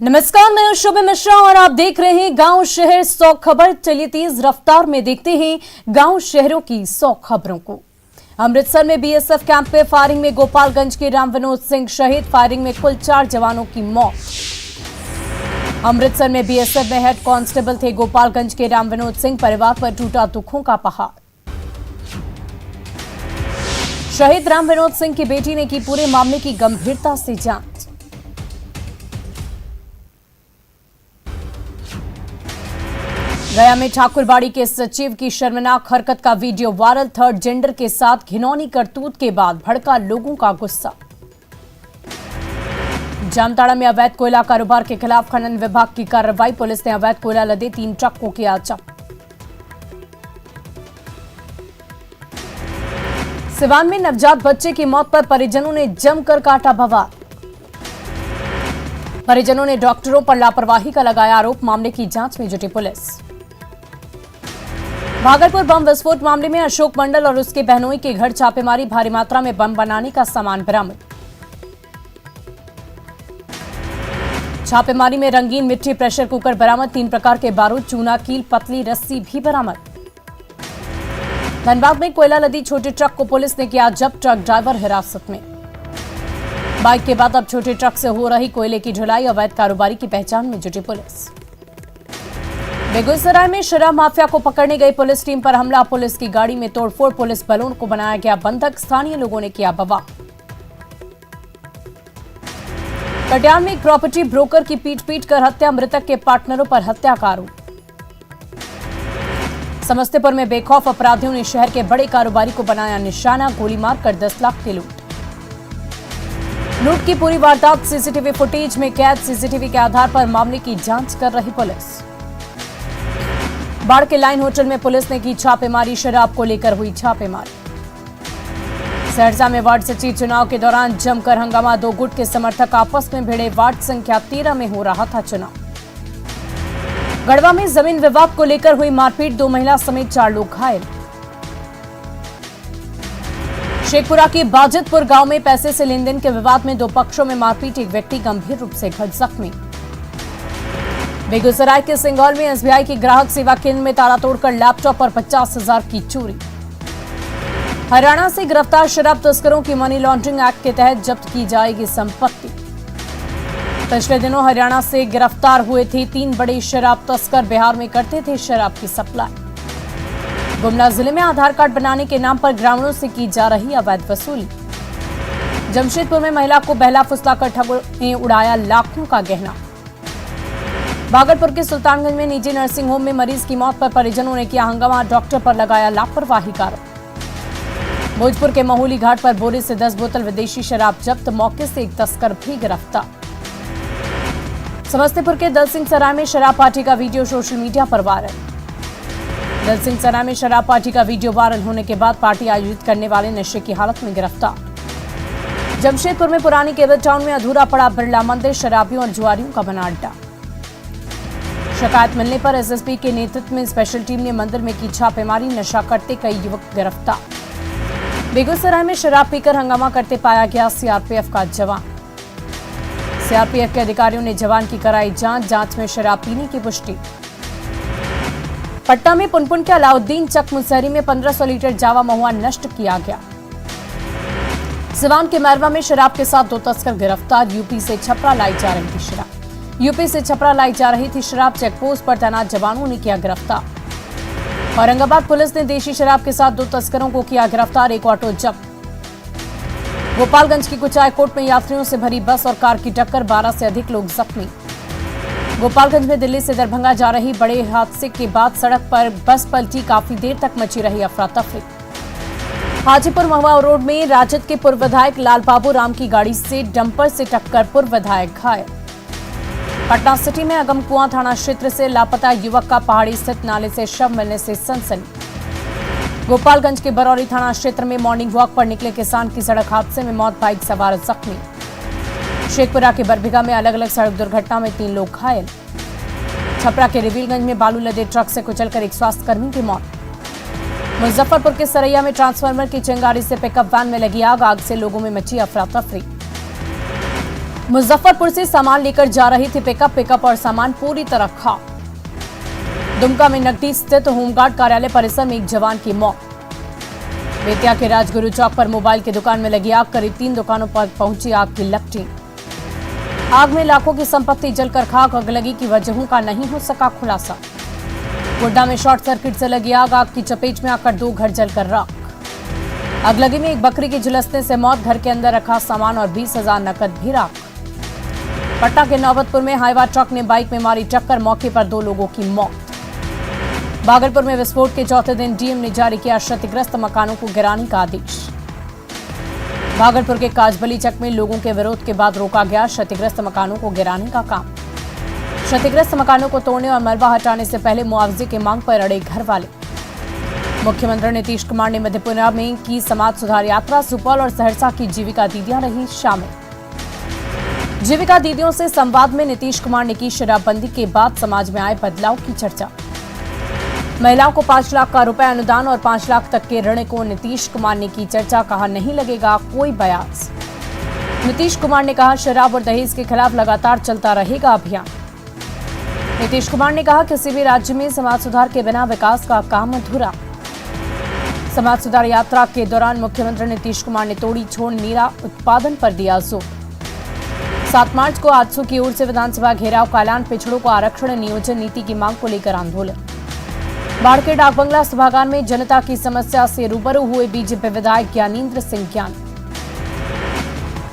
नमस्कार, मैं हूं शुभ मिश्रा और आप देख रहे हैं गांव शहर 100 खबर। चलिए तेज रफ्तार में देखते हैं गांव शहरों की 100 खबरों को। अमृतसर में बीएसएफ कैंप में फायरिंग में गोपालगंज के राम विनोद सिंह शहीद। फायरिंग में कुल 4 जवानों की मौत। अमृतसर में बीएसएफ में हेड कांस्टेबल थे गोपालगंज के राम विनोद सिंह। परिवार पर टूटा दुखों का पहाड़। शहीद राम विनोद सिंह की बेटी ने की पूरे मामले की गंभीरता से जांच। गया में ठाकुरबाड़ी के सचिव की शर्मनाक हरकत का वीडियो वायरल। थर्ड जेंडर के साथ घिनौनी करतूत के बाद भड़का लोगों का गुस्सा। जामताड़ा में अवैध कोयला कारोबार के खिलाफ खनन विभाग की कार्रवाई। पुलिस ने अवैध कोयला लदे 3 ट्रक को किया जब्त। सिवान में नवजात बच्चे की मौत पर परिजनों ने जमकर काटा बवाल। परिजनों ने डॉक्टरों पर लापरवाही का लगाया आरोप। मामले की जांच में जुटी पुलिस। भागलपुर बम विस्फोट मामले में अशोक मंडल और उसके बहनोई के घर छापेमारी। भारी मात्रा में बम बनाने का सामान बरामद। छापेमारी में रंगीन मिट्टी प्रेशर कुकर बरामद। 3 प्रकार के बारूद, चूना, कील, पतली रस्सी भी बरामद। धनबाद में कोयला लदी छोटे ट्रक को पुलिस ने किया जब्त। ट्रक ड्राइवर हिरासत में। बाइक के बाद अब छोटे ट्रक से हो रही कोयले की ढुलाई। अवैध कारोबारी की पहचान में जुटी पुलिस। बेगूसराय में शराब माफिया को पकड़ने गई पुलिस टीम पर हमला। पुलिस की गाड़ी में तोड़फोड़। पुलिस बलों को बनाया गया बंधक। स्थानीय लोगों ने किया बवाल। कटिहार में एक प्रॉपर्टी ब्रोकर की पीट कर हत्या। मृतक के पार्टनरों पर हत्या का आरोप। समस्तीपुर में बेखौफ अपराधियों ने शहर के बड़े कारोबारी को बनाया निशाना। गोली मारकर 10 लाख की लूट की पूरी वारदात सीसीटीवी फुटेज में कैद। सीसीटीवी के आधार पर मामले की जांच कर रही पुलिस। बाढ़ के लाइन होटल में पुलिस ने की छापेमारी। शराब को लेकर हुई छापेमारी। सहरसा में वार्ड सचिव चुनाव के दौरान जमकर हंगामा। 2 गुट के समर्थक आपस में भिड़े। वार्ड संख्या 13 में हो रहा था चुनाव। गढ़वा में जमीन विवाद को लेकर हुई मारपीट। 2 महिला समेत 4 लोग घायल। शेखपुरा के बाजितपुर गांव में पैसे से लेनदेन के विवाद में 2 पक्षों में मारपीट। एक व्यक्ति गंभीर रूप से जख्मी। बेगूसराय के सिंगौल में एसबीआई की ग्राहक सेवा केंद्र में ताला तोड़कर लैपटॉप और 50,000 की चोरी। हरियाणा से गिरफ्तार शराब तस्करों की मनी लॉन्ड्रिंग एक्ट के तहत जब्त की जाएगी संपत्ति। पिछले दिनों हरियाणा से गिरफ्तार हुए थे 3 बड़े शराब तस्कर। बिहार में करते थे शराब की सप्लाई। गुमला जिले में आधार कार्ड बनाने के नाम पर ग्रामीणों से की जा रही अवैध वसूली। जमशेदपुर में महिला को बहला फुसलाकर ठगों ने उड़ाया लाखों का गहना। भागलपुर के सुल्तानगंज में निजी नर्सिंग होम में मरीज की मौत पर परिजनों ने किया हंगामा। डॉक्टर पर लगाया लापरवाही का आरोप। भोजपुर के महोली घाट पर बोरे से 10 बोतल विदेशी शराब जब्त। मौके से एक तस्कर भी गिरफ्तार। समस्तीपुर के दलसिंह सराय में शराब पार्टी का वीडियो सोशल मीडिया पर वायरल। दलसिंह सराय में शराब पार्टी का वीडियो वायरल होने के बाद पार्टी आयोजित करने वाले नशे की हालत में गिरफ्तार। जमशेदपुर में पुरानी केबल टाउन में अधूरा पड़ा बिरला मंदिर। शराबियों और जुआरियों का बना अड्डा। शिकायत मिलने पर एसएसपी के नेतृत्व में स्पेशल टीम ने मंदिर में की छापेमारी। नशा करते कई युवक गिरफ्तार। बेगूसराय में शराब पीकर हंगामा करते पाया गया सीआरपीएफ का जवान। सीआरपीएफ के अधिकारियों ने जवान की कराई जांच में शराब पीने की पुष्टि। पटना में पुनपुन के अलाउद्दीन चक मुसहरी में 1500 लीटर जावा महुआ नष्ट किया गया। सिवान के मैरवा में शराब के साथ 2 तस्कर गिरफ्तार। यूपी से छपरा लाई जा रही थी शराब। चेकपोस्ट पर तैनात जवानों ने किया गिरफ्तार। औरंगाबाद पुलिस ने देशी शराब के साथ 2 तस्करों को किया गिरफ्तार। एक ऑटो जब्त। गोपालगंज की कुचायकोट में यात्रियों से भरी बस और कार की टक्कर। 12 से अधिक लोग जख्मी। गोपालगंज में दिल्ली से दरभंगा जा रही बड़े हादसे के बाद सड़क पर बस पलटी। काफी देर तक मची रही अफरा तफरी। हाजीपुर महुआ रोड में राजद के पूर्व विधायक लालबाबू राम की गाड़ी से डंपर से टक्कर। पूर्व विधायक घायल। पटना सिटी में अगमकुआं थाना क्षेत्र से लापता युवक का पहाड़ी स्थित नाले से शव मिलने से सनसनी। गोपालगंज के बरौली थाना क्षेत्र में मॉर्निंग वॉक पर निकले किसान की सड़क हादसे में मौत। बाइक सवार जख्मी। शेखपुरा के बरबीघा में अलग अलग सड़क दुर्घटना में 3 लोग घायल। छपरा के रिवीलगंज में बालू लदे ट्रक से कुचलकर एक स्वास्थ्यकर्मी की मौत। मुजफ्फरपुर के सरैया में ट्रांसफार्मर की चिंगारी से पिकअप वैन में लगी आग। आग से लोगों में मची अफरा तफरी। मुजफ्फरपुर से सामान लेकर जा रही थी पिकअप और सामान पूरी तरह खाक। दुमका में नकदी स्थित होमगार्ड कार्यालय परिसर में एक जवान की मौत। बेतिया के राजगुरु चौक पर मोबाइल की दुकान में लगी आग, करीब 3 दुकानों पर पहुंची आग की लपटें। आग में लाखों की संपत्ति जलकर खाक, अगलगी की वजहों का नहीं हो सका खुलासा। गोड्डा में शॉर्ट सर्किट से लगी आग की चपेट में आकर 2 घर जलकर राख। अगलगी में एक बकरी के झुलसने से मौत, घर के अंदर रखा सामान और 20,000 नकद भी राख। पटना के नौबतपुर में हाईवा ट्रक ने बाइक में मारी टक्कर, मौके पर 2 लोगों की मौत। भागलपुर में विस्फोट के चौथे दिन डीएम ने जारी किया क्षतिग्रस्त मकानों को गिराने का आदेश। भागलपुर के काजबली चक में लोगों के विरोध के बाद रोका गया क्षतिग्रस्त मकानों को गिराने का काम। क्षतिग्रस्त मकानों को तोड़ने और मलबा हटाने से पहले मुआवजे की मांग पर अड़े घर वाले। मुख्यमंत्री नीतीश कुमार ने मधेपुरा में की समाज सुधार यात्रा, सुपौल और सहरसा की जीविका दीदियां रही शामिल। जीविका दीदियों से संवाद में नीतीश कुमार ने की शराबबंदी के बाद समाज में आए बदलाव की चर्चा। महिलाओं को 5 लाख का रुपए अनुदान और 5 लाख तक के ऋण को नीतीश कुमार ने की चर्चा, कहा नहीं लगेगा कोई ब्याज। नीतीश कुमार ने कहा शराब और दहेज के खिलाफ लगातार चलता रहेगा अभियान। नीतीश कुमार ने कहा किसी भी राज्य में समाज सुधार के बिना विकास का काम अधूरा। समाज सुधार यात्रा के दौरान मुख्यमंत्री नीतीश कुमार ने तोड़ी छोड़ नीरा उत्पादन पर दिया जोर। 7 मार्च को आजसू की ओर से विधानसभा घेराव का ऐलान, पिछड़ों को आरक्षण नियोजन नीति की मांग को लेकर आंदोलन। बाढ़ के डाकबंगला सभागार में जनता की समस्या से रूबरू हुए बीजेपी विधायक ज्ञानेंद्र सिंह ज्ञान।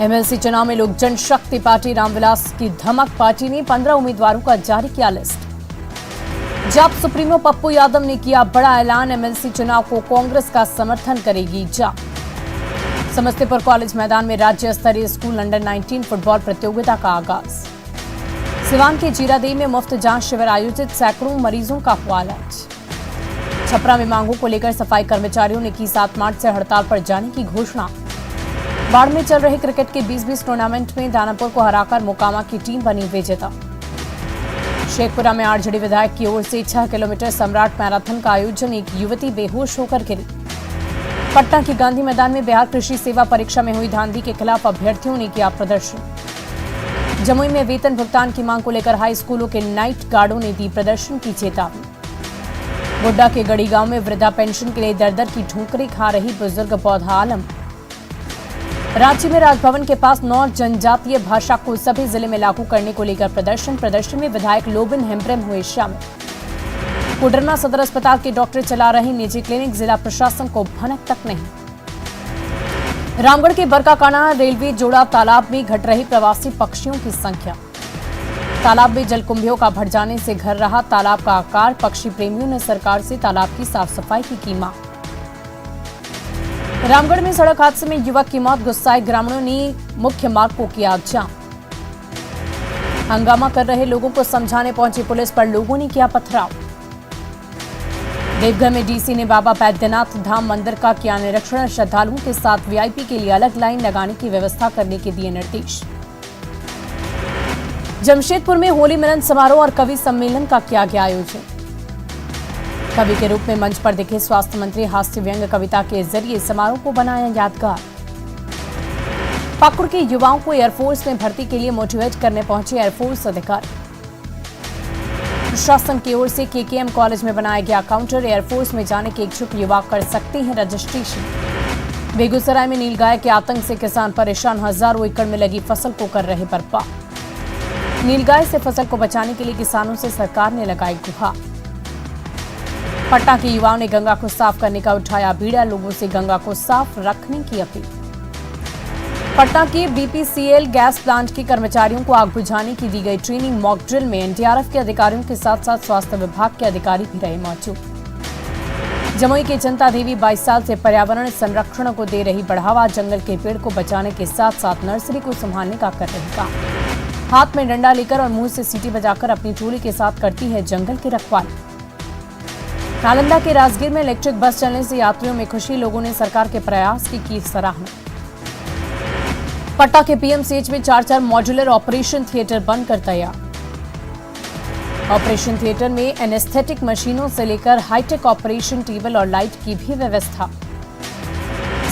एमएलसी चुनाव में लोक जनशक्ति पार्टी रामविलास की धमक, पार्टी ने 15 उम्मीदवारों का जारी किया लिस्ट। जाप सुप्रीमो पप्पू यादव ने किया बड़ा ऐलान, एमएलसी चुनाव को कांग्रेस का समर्थन करेगी जाप। समस्तीपुर कॉलेज मैदान में राज्य स्तरीय स्कूल अंडर 19 फुटबॉल प्रतियोगिता का आगाज। सिवान के जीरादेई में मुफ्त जांच शिविर आयोजित, सैकड़ों मरीजों का हुआ इलाज। छपरा में मांगों को लेकर सफाई कर्मचारियों ने की 7 मार्च से हड़ताल पर जाने की घोषणा। बाढ़ में चल रहे क्रिकेट के 20-20 टूर्नामेंट में दानापुर को हराकर मोकामा की टीम बनी विजेता। शेखपुरा में आरजेडी विधायक की ओर से 6 किलोमीटर सम्राट मैराथन का आयोजन, एक युवती बेहोश होकर गिरी। पटना के गांधी मैदान में बिहार कृषि सेवा परीक्षा में हुई धांधली के खिलाफ अभ्यर्थियों ने किया प्रदर्शन। जमुई में वेतन भुगतान की मांग को लेकर हाई स्कूलों के नाइट गार्डों ने दी प्रदर्शन की चेतावनी। गोड्डा के गढ़ी गांव में वृद्धा पेंशन के लिए दर-दर की ठोकरें खा रही बुजुर्ग पौधा आलम। रांची में राजभवन के पास 9 जनजातीय भाषा को सभी जिले में लागू करने को लेकर प्रदर्शन में विधायक लोबिन हेम्ब्रेम हुए शामिल। कोडरमा सदर अस्पताल के डॉक्टर चला रहे निजी क्लिनिक, जिला प्रशासन को भनक तक नहीं। रामगढ़ के बरकाकाना रेलवे जोड़ा तालाब में घट रही प्रवासी पक्षियों की संख्या। तालाब में जलकुंभियों का भर जाने से घर रहा तालाब का आकार, पक्षी प्रेमियों ने सरकार से तालाब की साफ सफाई की मांग। रामगढ़ में सड़क हादसे में युवक की मौत, गुस्साए ग्रामीणों ने मुख्य मार्ग को किया जाम। हंगामा कर रहे लोगों को समझाने पहुंची पुलिस पर लोगों ने किया पथराव। देवघर में डीसी ने बाबा बैद्यनाथ धाम मंदिर का किया निरीक्षण, श्रद्धालुओं के साथ वीआईपी के लिए अलग लाइन लगाने की व्यवस्था करने के दिए निर्देश। जमशेदपुर में होली मिलन समारोह और कवि सम्मेलन का किया गया आयोजन। कवि के रूप में मंच पर दिखे स्वास्थ्य मंत्री, हास्य व्यंग कविता के जरिए समारोह को बनाया यादगार। पाकुड़ के युवाओं को एयरफोर्स में भर्ती के लिए मोटिवेट करने पहुंचे एयरफोर्स अधिकारी। प्रशासन की ओर से केकेएम कॉलेज में बनाया गया काउंटर, एयरफोर्स में जाने के इच्छुक युवा कर सकते हैं रजिस्ट्रेशन। बेगूसराय में नीलगाय के आतंक से किसान परेशान, हजारों एकड़ में लगी फसल को कर रहे बर्बाद। नीलगाय से फसल को बचाने के लिए किसानों से सरकार ने लगाई गुहार। पटना के युवाओं ने गंगा को साफ करने का उठाया बीड़ा, लोगों से गंगा को साफ रखने की अपील। पटना के बीपीसीएल गैस प्लांट के कर्मचारियों को आग बुझाने की दी गई ट्रेनिंग, मॉक ड्रिल में एनडीआरएफ के अधिकारियों के साथ साथ स्वास्थ्य विभाग के अधिकारी भी रहे मौजूद। जमुई के जनता देवी 22 साल से पर्यावरण संरक्षण को दे रही बढ़ावा, जंगल के पेड़ को बचाने के साथ साथ नर्सरी को संभालने का कर रही काम। हाथ में डंडा लेकर और मुंह से सीटी बजाकर अपनी टोली के साथ करती है जंगल की रखवाली। नालंदा के राजगीर में इलेक्ट्रिक बस चलने से यात्रियों में खुशी, लोगों ने सरकार के प्रयास की सराहना। पटना के पीएमसीएच में 4 मॉड्यूलर ऑपरेशन थिएटर बनकर तैयार। ऑपरेशन थिएटर में एनेस्थेटिक मशीनों से लेकर हाईटेक ऑपरेशन टेबल और लाइट की भी व्यवस्था।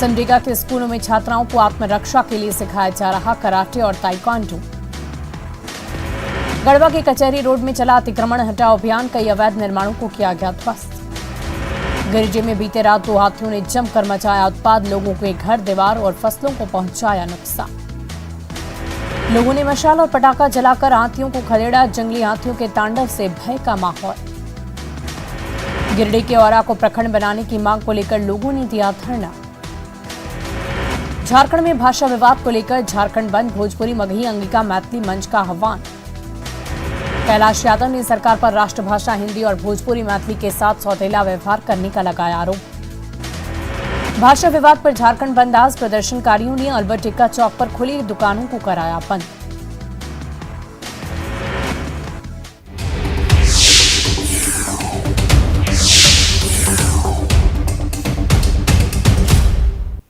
मनरेगा के स्कूलों में छात्राओं को आत्मरक्षा के लिए सिखाया जा रहा कराटे और ताइक्वांडो। गढ़वा के कचहरी रोड में चला अतिक्रमण हटाओ अभियान, कई अवैध निर्माणों को किया गया ध्वस्त। गिरिडीह में बीते रात 2 हाथियों ने जमकर मचाया उत्पाद, लोगों के घर दीवार और फसलों को पहुंचाया नुकसान। लोगों ने मशाल और पटाखा जलाकर हाथियों को खदेड़ा, जंगली हाथियों के तांडव से भय का माहौल। गिरिडीह के औरा को प्रखंड बनाने की मांग को लेकर लोगों ने दिया धरना। झारखंड में भाषा विवाद को लेकर झारखंड बंद, भोजपुरी, मगही, अंगिका, मैथिली मंच का आह्वान। कैलाश यादव ने सरकार पर राष्ट्रभाषा हिंदी और भोजपुरी मैथिली के साथ सौतेला व्यवहार करने का लगाया आरोप। भाषा विवाद पर झारखंड बंद, आज प्रदर्शनकारियों ने अल्बर्ट एक्का चौक पर खुली दुकानों को कराया बंद।